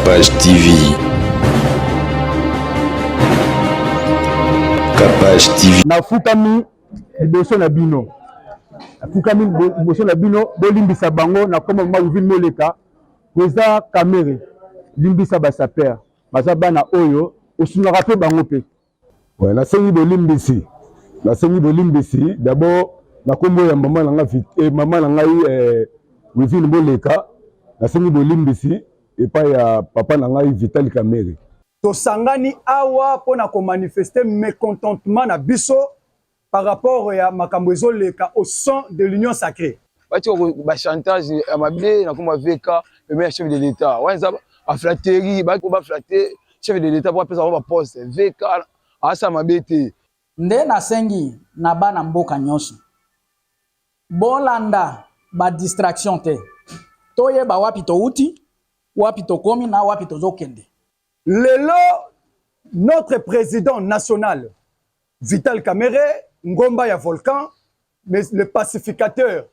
Capage TV. Capage TV. Nafukami liboso na bino. Nafukami liboso na bino bolimbisa bango na koma mavuvini moleka koza kamere limbisa basaper baza bana oyo osungaka pe bango pe. Ouais, nasengi bolimbisi. Nasengi bolimbisi d'abord na kombo ya mama na ngai mama na ngai wivini moleka nasengi bolimbisi epa ya papa na ngai Vital Kamere. Tosangani awa pona ko manifester mécontentement na biso par rapport à makambo ezoleka au sein de l'union sacrée. Bati ba chantage amabé na komba VK le meilleur chef de l'état. Wanza ba flatterie ba ko ba flatter chef de l'état pour pesa ba poste VK asa mabete. Nde nasengi na bana mboka nyonso. Bolanda ba distraction te. Toye ba wapi to uti, wapi to komi na wapi to zokende. Lelo, notre président national, Vital Kamere, Ngomba ya Volcan, mais le pacificateur,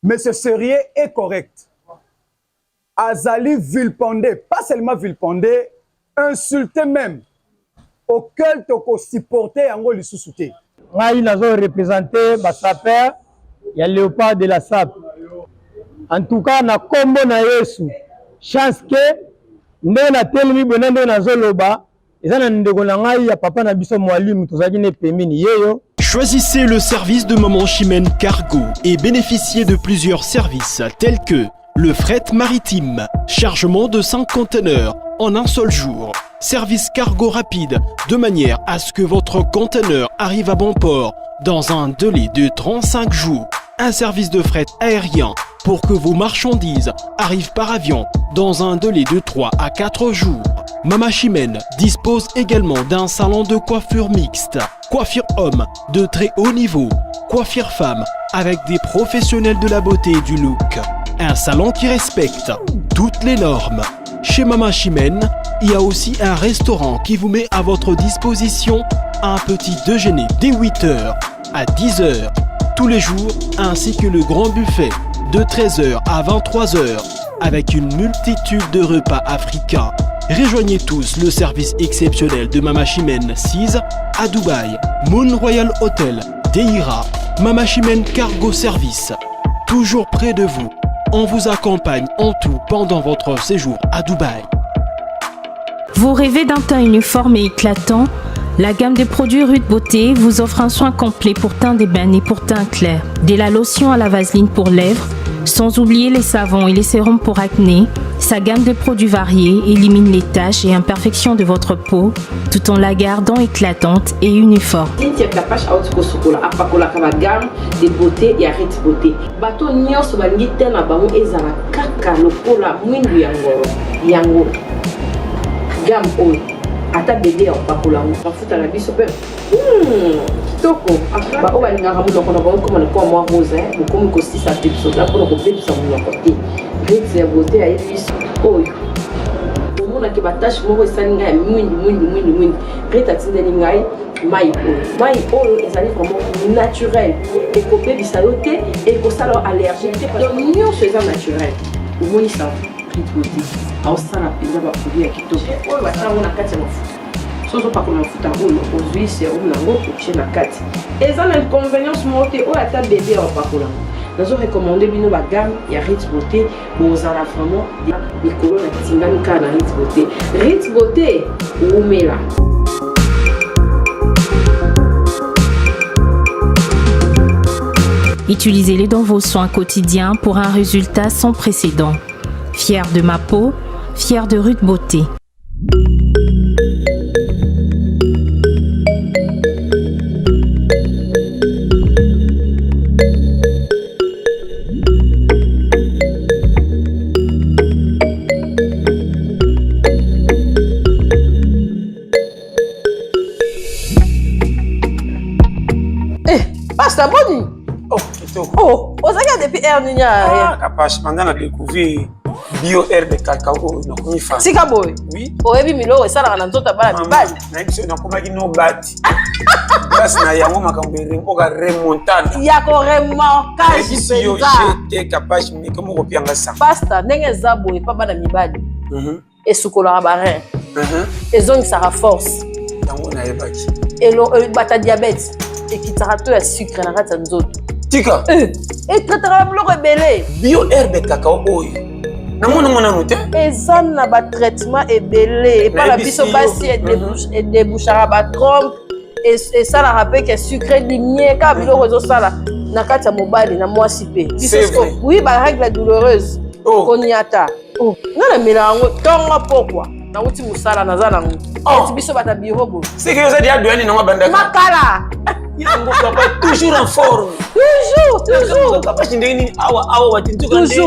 Monsieur Sérieux est correct. Azali Vilpondé, pas seulement Vilpondé, insulté même, auquel tu supporté en gros sous-souté. Ngai nazo représenter Basaper, ya Léopard de la SAP. En tout cas, na kombo na Yesu, chance que ndena telemi bonendo na zoloba ezana ndeko na ngai ya papa na biso mwalimu tozaki ne pembeni yeyo. Choisissez le service de Maman Chimène Cargo et bénéficiez de plusieurs services tels que le fret maritime, chargement de 5 conteneurs en un seul jour, service cargo rapide de manière à ce que votre conteneur arrive à bon port dans un délai de 35 jours, un service de fret aérien pour que vos marchandises arrivent par avion dans un délai de 3 à 4 jours. Mama Chimène dispose également d'un salon de coiffure mixte, coiffure homme de très haut niveau, coiffure femme avec des professionnels de la beauté et du look. Un salon qui respecte toutes les normes. Chez Mama Chimène, il y a aussi un restaurant qui vous met à votre disposition un petit déjeuner dès 8h à 10h tous les jours, ainsi que le grand buffet de 13h à 23h avec une multitude de repas africains. Rejoignez tous le service exceptionnel de Mama Chimène 6 à Dubaï, Moon Royal Hotel, Deira, Mama Chimène Cargo Service, toujours près de vous. On vous accompagne en tout pendant votre séjour à Dubaï. Vous rêvez d'un teint uniforme et éclatant? La gamme de produits Rude Beauté vous offre un soin complet pour teint d'ébène et pour teint clair. De la lotion à la vaseline pour lèvres, sans oublier les savons et les sérums pour acné. Sa gamme de produits variés élimine les taches et imperfections de votre peau tout en la gardant éclatante et uniforme. Gamme de beauté et arrête beauté. Bateau nyonso bangi tena bango ezala kaka lokola mwindu yango. Gamme oyo ata bébé en pakola bafuta na biso pe kitoko ba o balingaka munoko na bango comme le moi rose bokomi ko 6 episode la pour ko bebisa munoko te rete ya beauté ya biso oyo omona ke batache moko esalinga ya mwindi rete atindeli ngai mai oyo ezali vraiment naturel ekobebisa yo te ekosala allergique te parce que nyonso eza naturel omoni ça beauté aosala mpenza baproduit ya kitoko oyo basango na kati ya mafuta sozo pakola mafuta oyo ozwi serum nango otie na kati eza na inconvénience moko te oyo ata bebe ya bapakolanga nazo recommande bino bagamme ya Ritz Beauté bozala vraiment likolo na tingami kaka na Ritz Beauté. Ritz Beauté umela. Utilisez-les dans vos soins quotidiens pour un résultat sans précédent. Fier de ma peau, fier de Rude Beauté. Pasteur Boni. Oh, vous avez depuis air ninya. Ah, capable pendant la découvrir bio air de cacao na komi fa. Sika boy. Oui. O ebi milo e sala na nzota bala bibali. Na biso na komaki no bati. Grâce na yango makambe rempoka remontada. Ya ko remontage penza. Yo j'étais capable mais comme ko pianga ça. Pasteur ndenge zabo e pa bana mibali. esukolaka barein ezongisaka force yango nayebaki bata diabete ekitaka to ya sucre na kati ya nzoto tika etrataka biloko ebele bio herbe kakao oyo namonango nano te eza na batraitement ebele epa na biso basi edebouchaka batrompe esalaka mpe ke sucre limie kaka biloko ezosala na kati ya mobali na mwasi mpe oui barègle douloureuse koniata nga na mela yango ntongo pokwa nauti mosala naza nango eti biso bata birobo seke oza dia doyani nango bandaka makala yango papa toujours en forme toujours papa ndenge nini awa watintuka nde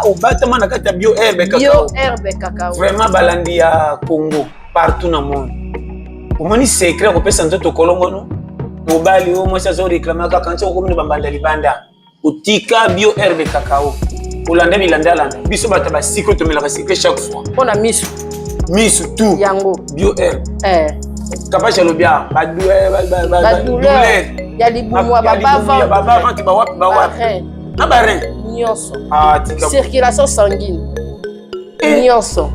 obatama na kati ya bio herbe cacao vraiment balandi ya Congo partout na monde omoni secret kopesa nzoto kolongono mobali o mwasi azoreklama kaka nti okomina bambanda libanda otika bio herbe cacao olanda milandalanda biso bato basiko tomelaka secret chaque fois mpona misu tout yango bio herbe kapasha lobia badouleur ya libumwa babavanti bawapi na barein nyonso circulation sanguine nyonso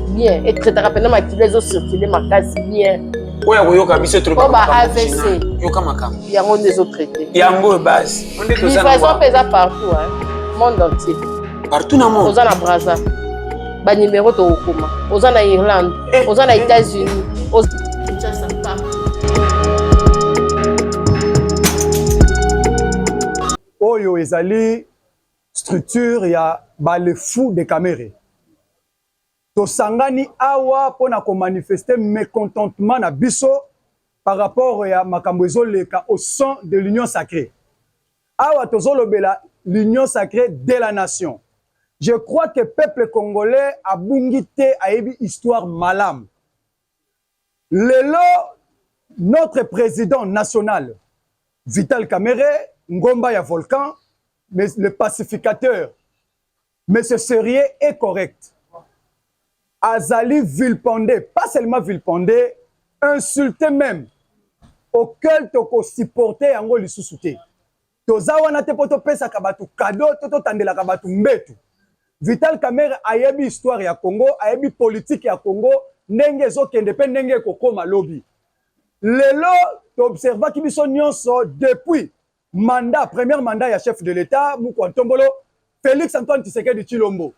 bien etretaka mpena makilo ezocircule makasi bien oyo koyoka biso AVC yoka makambo yango nde ezotraite yango basi livraison mpe eza partout monde entier partout na monde oza na Brazza banimero tokokoma oza na Irlande oza na États-Unis oyo ezali structure ya bale fou de Camere tosangani awa pona ko manifester mécontentement na biso par rapport ya makambo ezoleka au sein de l'union sacrée awa tozolobela l'union sacrée de la nation. Je crois que le peuple congolais a bungité a une histoire malam. Lelo, notre président national, Vital Kamerhe, Ngomba ya Volcan, mais le pacificateur, M. Serier est correct. Azali vilpondé, pas seulement vilpondé, insulté même, auquel toko supporté yango lisusuté. Tozawana te poto pesa kabatu kado, toto tandela kabatu mbetu. Vital Kamerhe ayebi histoire ya Congo, ayebi politique ya Congo, ndenge zokende pe ndenge kokoma lobby. Lelo t'observa ki biso nyonso depuis premier mandat ya chef de l'État Mukwa Ntombolo Félix Antoine Tshisekedi Tshilombo.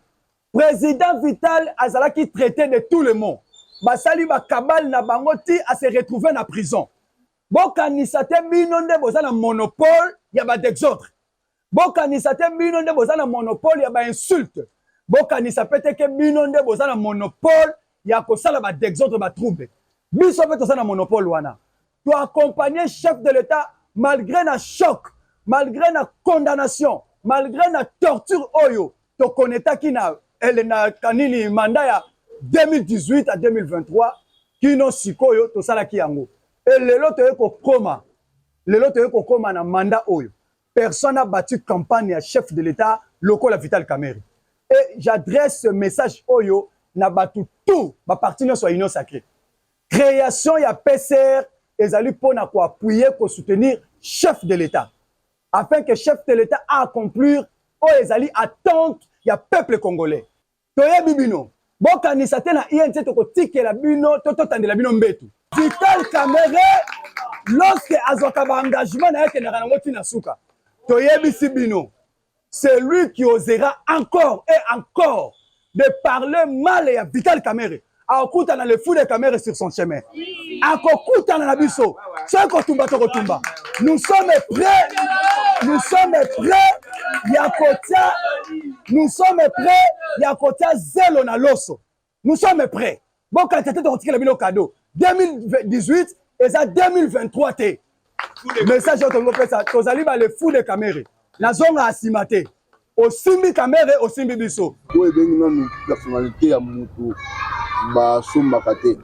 Président Vital azalaki traité de tout le monde. Basali ba kabal na bango ti a se retrouver na prison. Bokanisa te bino nde boza na monopole ya ba dexordre. Bokanisa te bino nde boza na monopole ya ba insulte. Bokanisa pete ke bino nde boza na monopole ya kosala ba dexordre ba trouble. Biso pe toza na monopole wana. To accompagner chef de l'État malgré na choc, malgré na condamnation, malgré na torture oyo, to koneta ki na elena kanini mandat ya 2018 à 2023 kino sikoyo to sala ki yango. Et lelo to koma na mandat oyo. Personne n'a battu campagne ya chef de l'État lokola Vital Kamerhe. Et j'adresse ce message oyo na batu tout ba partenaire soit union sacrée. Création ya PCR ezali pona ko appuyer ko soutenir chef de l'État afin que chef de l'État a accomplir o ezali attente ya peuple congolais. Toyebi bino bokanisa te na INT to ko tikela bino to tandela bino mbetu. Vital Kamerhe lorsque azoka ba engagement na yake na rango tina suka. Toyebi si bino c'est lui qui osera encore et encore de parler mal à Vital Kamerhe. Akuta na le fou de Kamerhe sur son chemin. Akokuta na biso. Nous sommes prêts. Nous sommes prêts. Yakotia. Nous sommes prêts. Yakotia zelo na loso. Nous sommes prêts. Bon quand tu as bino cadeau 2018 et ça 2023 té. Message au pesa. Tozali ba le fou de Kamerhe. La zone a asimate. Au simbi Kamerhe au simbi biso. Oui, bien une personnalité à Moutou. Basombaka te.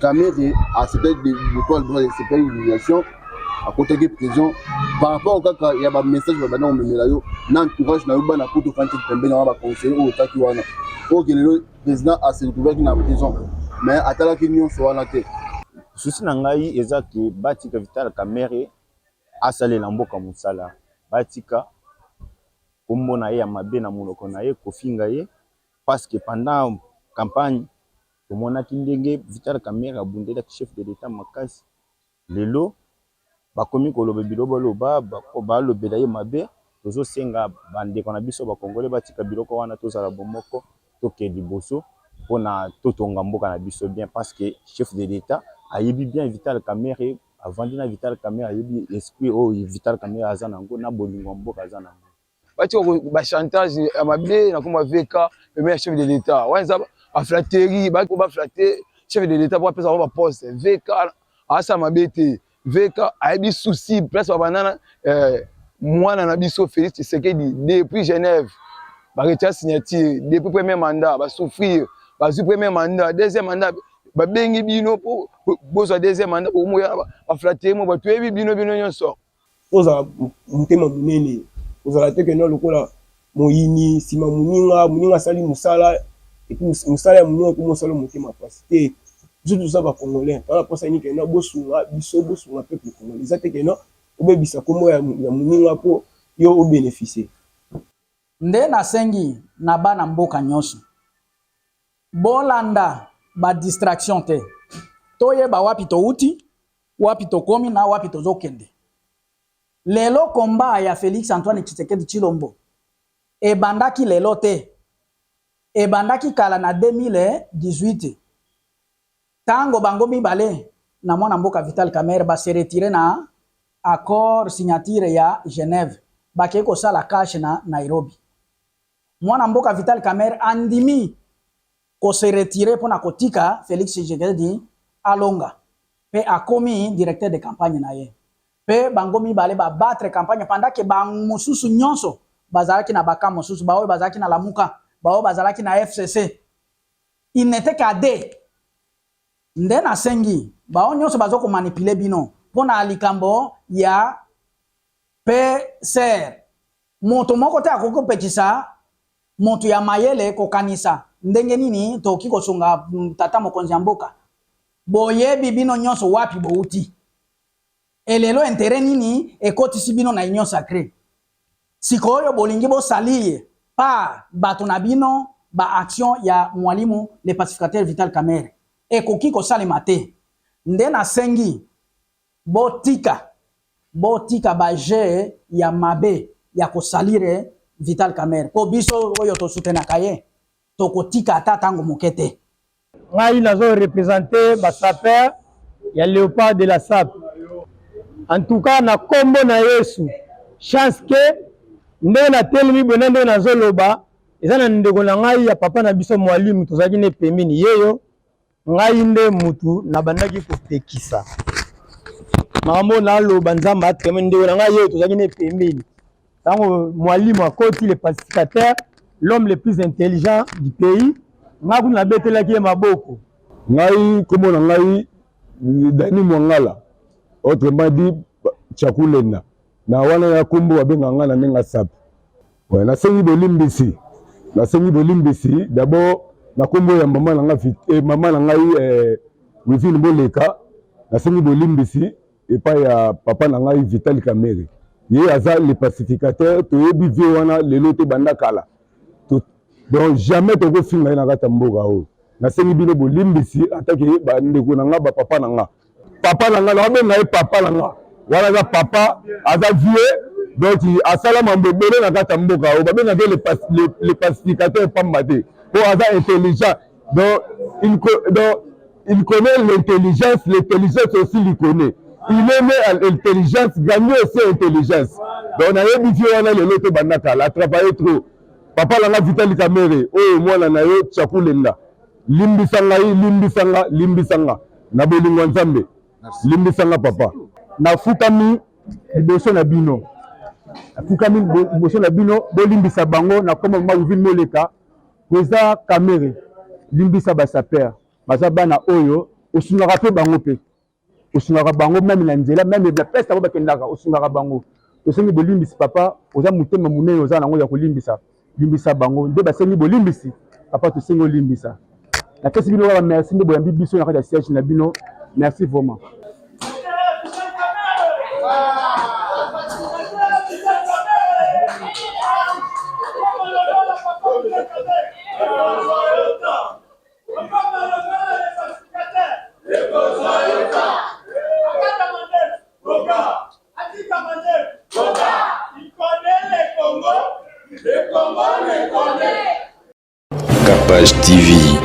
Kamerhe a accepté de droit de accepter l'humiliation à côté de prison par rapport au cas il y a un message va bana omemela yo na entourage na yo bana poto kanti pembe na ba conseiller au taki wana o que le président a se retrouvé dans la prison mais atala ki nyon so wana te souci na ngai ezaki batika Vital Kamerhe asalela mboka musala batika kombo na ye ya mabe na monoko na ye kofinga ye parce que pendant campagne tomonaki ndenge Vital Kamerhe abundelaki chef de l'état makasi lelo bakomi koloba biloko loba balobela ye mabe tozosenga bandeko na biso bakongole batika biloko wana tozala bomoko toke liboso mpona totonga mboka na biso bien parce que chef de l'état ayebi bien Vital Kamerhe avandi na Vital Kamerhe ayebi esprit oyo Vital Kamerhe aza nango na bolingo mboka aza nango bati bachantage ya mabe nakoma veka premier chef de l'état wana baflaterie baflate chef de l'état po apesa bango baposte veka asa mabe te veka ayebi souci place babanana mwana na biso Félix Tshisekedi depuis Genève baretia signature depuis premier mandat basouffrir bazwi premier mandat deuxième mandat babengi bino po bozwa deuxième mandat omoya baflaterie mo batoyebi bino nyonso ozala motema monene ozala te ke no lokola moyini nsima moninga asali mosala epuis mosala ya moninga eko mosala motema pasi te biso toza bacongolais tala mposa nini kena bosunga biso bosunga peuple congolais eza te kena obebisa kombo ya moninga mpo yo obénéficie nde nasengi na bana mboka nyonso bolanda badistraction te toyeba wapi touti wapi tokomi na wapi tozokende lelo komba ya Félix Antoine Tshisekedi Tshilombo ebandaki lelo te ebandaki kala na 2018 tango bango mibale na mwana mboka Vital Kamerhe ba se retire na accord signature ya Genève bake ko sala cash na Nairobi mwana mboka Vital Kamerhe andimi ko se retire pona kotika Félix Tshisekedi alonga pe akomi directeur de campagne na ye pe bango mibale ba battre campagne pendant que bang mususu nyonso bazalaki na baka mususu baoyo bazalaki na Lamuka baoyo bazalaki na FCC il n'était qu'à deux nde na sengi baoyo nyonso bazoko manipuler bino pona likambo ya PCR moto moko te akoko pekisa moto ya mayele kokanisa ndenge nini toki kosunga tata mokonzi ya mboka boyebi bino nyonso wapi bouti elelo intérêt nini ekotisi bino na union sacrée sikoyo bolingi bosaliye pa bato na bino ba action ya mwalimu le pacificateur Vital Kamerhe ekoki kosalema te nde na sengi botika ba je ya mabe ya kosalire Vital Kamerhe po biso oyo tosutenaka ye tokotika ata tango moke te ngai nazo représenter ba saper ya Léopard de la SAP en tout cas na kombo na Yesu chance ke nde na telemi bona nde nazoloba eza na ndeko na ngai ya papa na biso mwalimu tozaki ne pembeni yeyo ngai nde mutu na bandaki kopekisa makambo na loba nzamba ateme ndeko na ngai yeyo tozaki ne pembeni tango mwalimu akoti le pacificateur l'homme le plus intelligent du pays ngai kuna nabetelaki ye maboko ngai kombo na ngai Dani Mwangala autrement dit Chakulenda na wana ya kombo babenga nga na nenga SAP ouais nasengi bolimbisi d'abord na kombo ya mama na nga mama na ngai Wivine Boleka nasengi bolimbisi epa ya papa na ngai Vital Kamerhe ye aza le pacificateur toyebi vie wana lelo te banda kala donc jamais tokofinga ye na kata mboka oyo nasengi bino bolimbisi atake bandeko na nga bapapa na nga nabenga ye papa na nga wana aza papa aza vie donc asala mambo ebele na kata mboka oyo babengaka le pacificateur pamba te po aza intelligent donc il connaît l'intelligence aussi il connaît il aime l'intelligence gagne aussi l'intelligence donc nayebi vie wana lelo te banda kala travailler trop papa na nga Vital Kamerhe oyo mwana na yo Chakulenda limbisanga na bolingo nzambe limbisanga papa nafukami liboso na bino bolimbisa bango na koma Wivine Moleka Président Kamerhe limbisa basaper baza bana oyo osungaka pe bango pe osungaka bango meme na nzela meme la peste bakendaka osungaka bango tosengi bolimbisi papa oza motema monene oza nango ya limbisa bango nde basengi bolimbisi papa tosengi olimbisa napesi bino kaka merci nde boyambi biso na kati ya siège na bino merci vraiment Capage TV.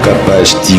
Capage TV.